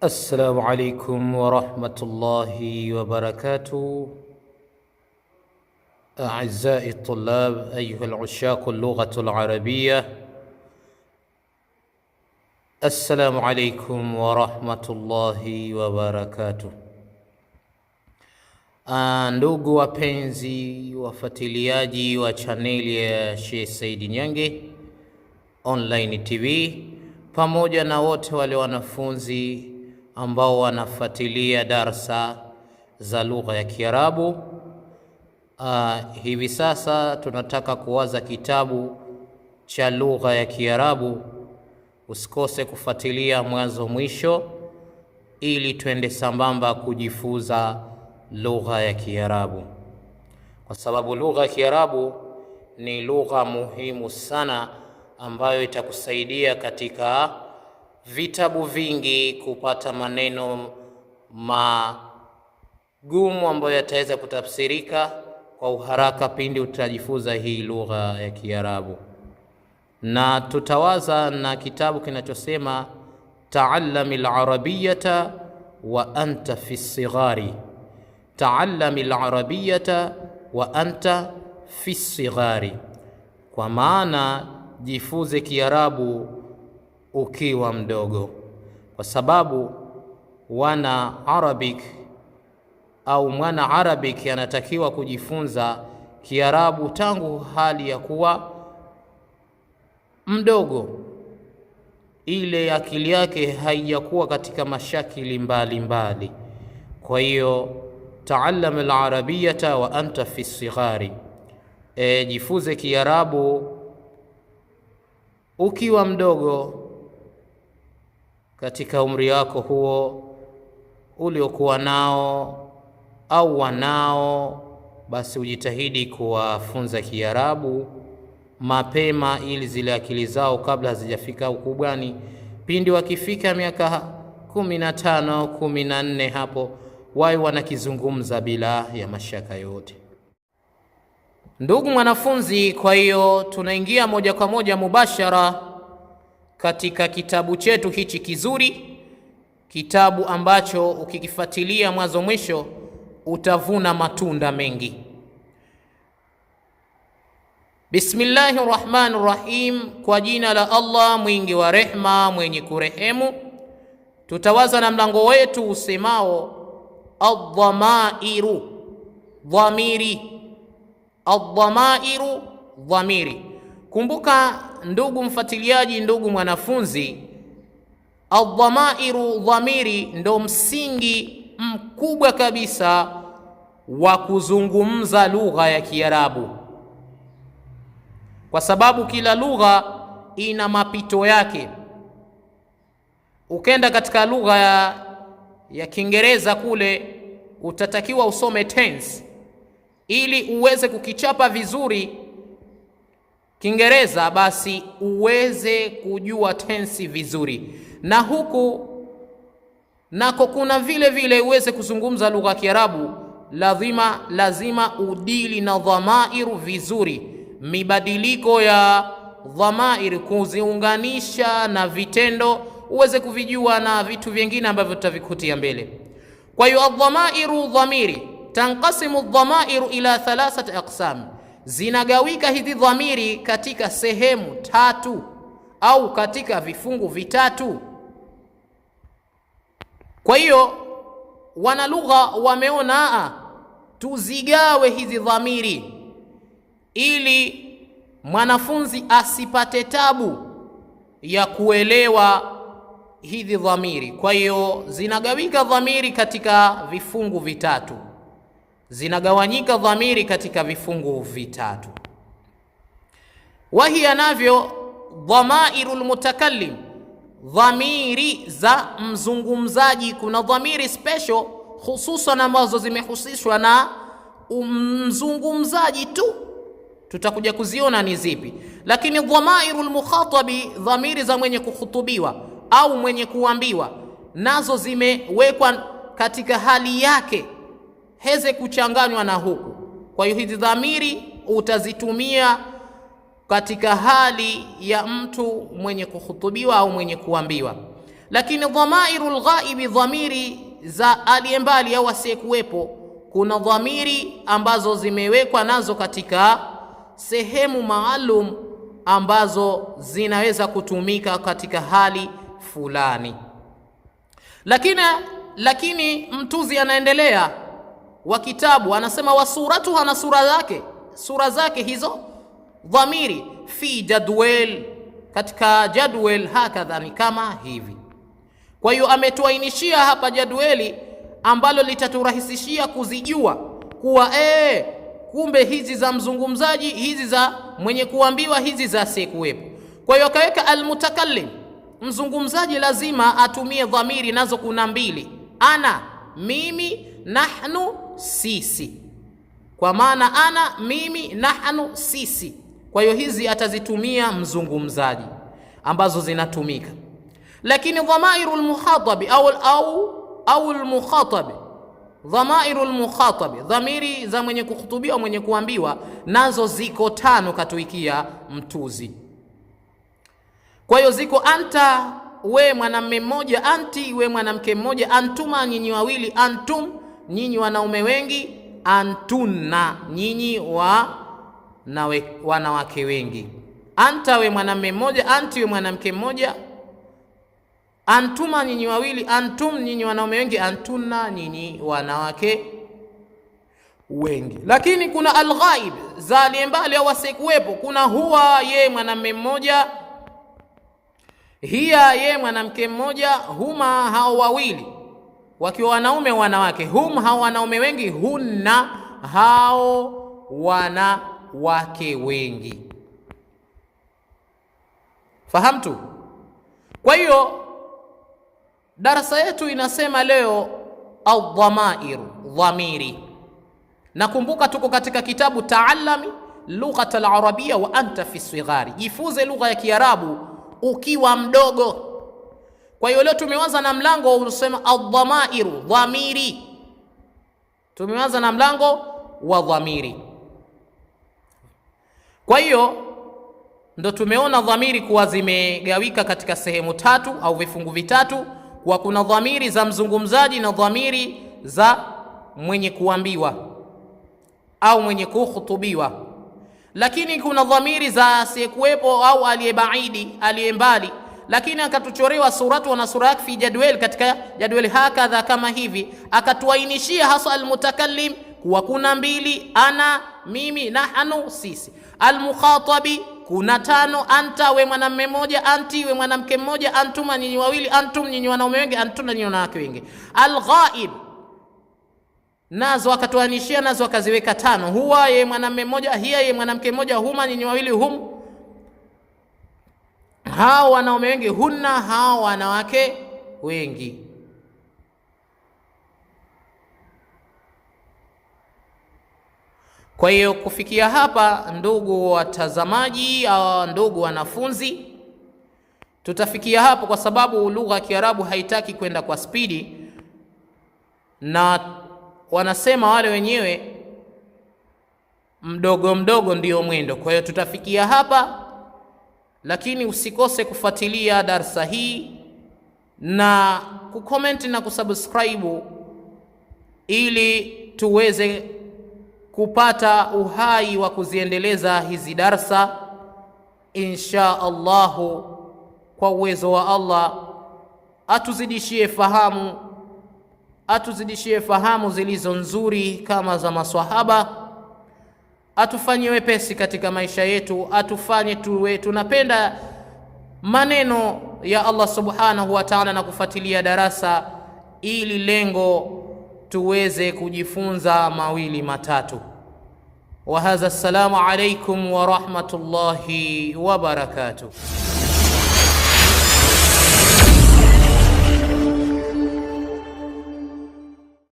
السلام عليكم ورحمة الله وبركاته. أعزائي الطلاب، أيها العشاق اللغة العربية، السلام عليكم ورحمة الله wabarakatuh. Ndugu wapenzi wafuatiliaji wa chaneli ya Sheikh Said Nyange Online TV, pamoja na wote wale wanafunzi ambao wanafuatilia darsa za lugha ya Kiarabu. Hivi sasa tunataka kuwaza kitabu cha lugha ya Kiarabu. Usikose kufuatilia mwanzo mwisho ili twende sambamba kujifunza lugha ya Kiarabu, kwa sababu lugha ya Kiarabu ni lugha muhimu sana ambayo itakusaidia katika vitabu vingi kupata maneno magumu ambayo yataweza kutafsirika kwa uharaka pindi utajifunza hii lugha ya Kiarabu. Na tutawaza na kitabu kinachosema Ta'allamil Arabiyyata wa anta fi sighari. Ta'allamil Arabiyyata wa anta fi sighari, kwa maana jifunze Kiarabu ukiwa mdogo, kwa sababu wana Arabic au mwana Arabic anatakiwa kujifunza Kiarabu tangu hali ya kuwa mdogo, ile akili yake haijakuwa katika mashakili mbalimbali. Kwa hiyo ta'allam al-arabiyyata wa anta fi sighari, jifunze Kiarabu ukiwa mdogo, katika umri wako huo uliokuwa nao au wanao, basi ujitahidi kuwafunza Kiarabu mapema, ili zile akili zao kabla hazijafika ukubwani, pindi wakifika miaka 15, 14, hapo wawe wanakizungumza bila ya mashaka yote. Ndugu mwanafunzi, kwa hiyo tunaingia moja kwa moja mubashara katika kitabu chetu hichi kizuri, kitabu ambacho ukikifuatilia mwanzo mwisho utavuna matunda mengi. Bismillahir Rahmanir Rahim, kwa jina la Allah mwingi wa rehma mwenye kurehemu. Tutawaza na mlango wetu usemao ad-dhamairu, dhamiri. Ad-dhamairu, dhamiri. Kumbuka ndugu mfuatiliaji, ndugu mwanafunzi, ad-dhamairu, dhamiri ndo msingi mkubwa kabisa wa kuzungumza lugha ya Kiarabu, kwa sababu kila lugha ina mapito yake. Ukenda katika lugha ya Kiingereza kule, utatakiwa usome tense ili uweze kukichapa vizuri Kiingereza, basi uweze kujua tensi vizuri, na huku nako kuna vile vile uweze kuzungumza lugha ya Kiarabu, lazima udili na dhamairu vizuri, mibadiliko ya dhamairi, kuziunganisha na vitendo uweze kuvijua na vitu vingine ambavyo tutavikutia mbele. Kwa hiyo adhamairu, dhamiri, tanqasimu dhamairu ila 3 aqsam, zinagawika hizi dhamiri katika sehemu 3 au katika vifungu vitatu. Kwa hiyo wanalugha wameona tuzigawe hizi dhamiri ili mwanafunzi asipate tabu ya kuelewa hizi dhamiri. Kwa hiyo zinagawika dhamiri katika vifungu vitatu, zinagawanyika dhamiri katika vifungu vitatu. Wahiya navyo dhamairul mutakallim, dhamiri za mzungumzaji. Kuna dhamiri special hususan ambazo zimehusishwa na mzungumzaji tu, tutakuja kuziona ni zipi. Lakini dhamairul mukhatabi, dhamiri za mwenye kuhutubiwa au mwenye kuambiwa, nazo zimewekwa katika hali yake, heze kuchanganywa na huku. Kwa hiyo hizi dhamiri utazitumia katika hali ya mtu mwenye kuhutubiwa au mwenye kuambiwa. Lakini dhamairul ghaibi, dhamiri za aliyembali au asiyekuwepo, kuna dhamiri ambazo zimewekwa nazo katika sehemu maalum ambazo zinaweza kutumika katika hali fulani. Lakini mtuzi anaendelea wa kitabu anasema, wasuratuha, na sura zake hizo dhamiri, fi jadwal, katika jadwal, hakadha, ni kama hivi. Kwa hiyo ametuainishia hapa jadwali ambalo litaturahisishia kuzijua kuwa kumbe hizi za mzungumzaji, hizi za mwenye kuambiwa, hizi za asiyekuwepo. Kwa hiyo akaweka almutakallim, mzungumzaji lazima atumie dhamiri, nazo kuna mbili: ana, mimi, nahnu, sisi. Kwa maana ana, mimi, nahnu, sisi. Kwa hiyo hizi atazitumia mzungumzaji ambazo zinatumika. Lakini dhamairul mukhatabi au al-mukhatabi, dhamairul mukhatabi, dhamiri za mwenye kuhutubiwa, mwenye kuambiwa, nazo ziko 5 katuikia mtuzi. Kwa hiyo ziko anta, we mwanamume mmoja; anti, we mwanamke mmoja; antuma, nyinyi wawili; antum, nyinyi wanaume wengi; antunna, nyinyi wanawake wengi. Anta, we mwanamume mmoja; anti, we mwanamke mmoja; antuma, nyinyi wawili; antum, nyinyi wanaume wengi; antunna, nyinyi wanawake wengi. Lakini kuna alghaib, za aliyembali au asiyekuwepo. Kuna huwa, ye mwanamume mmoja; hiya, ye mwanamke mmoja; huma, hao wawili wakiwa wanaume wanawake; hum, hao wanaume wengi; hunna, hao wanawake wengi. Fahamtu? Kwa hiyo darasa yetu inasema leo al-dhamair, dhamiri. Nakumbuka tuko katika kitabu Taallami lughat al-arabia wa anta fi sighari, jifunze lugha ya Kiarabu ukiwa mdogo. Kwa hiyo leo tumeanza na mlango unasema al-dhamair, dhamiri. Tumeanza na mlango wa dhamiri. Kwa hiyo ndo tumeona dhamiri kuwa zimegawika katika sehemu 3 au vifungu vitatu, kwa kuna dhamiri za mzungumzaji na dhamiri za mwenye kuambiwa au mwenye kuhutubiwa. Lakini kuna dhamiri za asiyekuwepo au aliyebaidi, aliyembali. Lakini akatuchorewa suratu na sura yake fi jadwal, katika jadwali hakadha, kama hivi. Akatuainishia hasa almutakallim kuwa kuna 2: ana, mimi, nahnu, sisi. Almukhatabi kuna 5: anta, we mwanamume mmoja; anti, we mwanamke mmoja; antuma, nyinyi wawili; antum, nyinyi wanaume wengi; antuna, nyinyi wanawake wengi. Alghaib nazo akatuanishia, nazo akaziweka 5: huwa, ye mwanamume mmoja; hiya, ye mwanamke mmoja; huma, nyinyi wawili; hum, hao wanaume wengi; hunna, hao wanawake wengi. Kwa hiyo kufikia hapa, ndugu watazamaji au ndugu wanafunzi, tutafikia hapo kwa sababu lugha ya Kiarabu haitaki kwenda kwa spidi, na wanasema wale wenyewe mdogo mdogo ndio mwendo. Kwa hiyo tutafikia hapa, lakini usikose kufuatilia darsa hii na kucomment na kusubscribe ili tuweze kupata uhai wa kuziendeleza hizi darsa insha Allahu. Kwa uwezo wa Allah atuzidishie fahamu zilizo nzuri kama za maswahaba, atufanye wepesi katika maisha yetu, atufanye tuwe tunapenda maneno ya Allah subhanahu wa ta'ala na kufuatilia darasa, ili lengo tuweze kujifunza 2 matatu. Wa hadha, assalamu alaykum wa rahmatullahi wa barakatuh.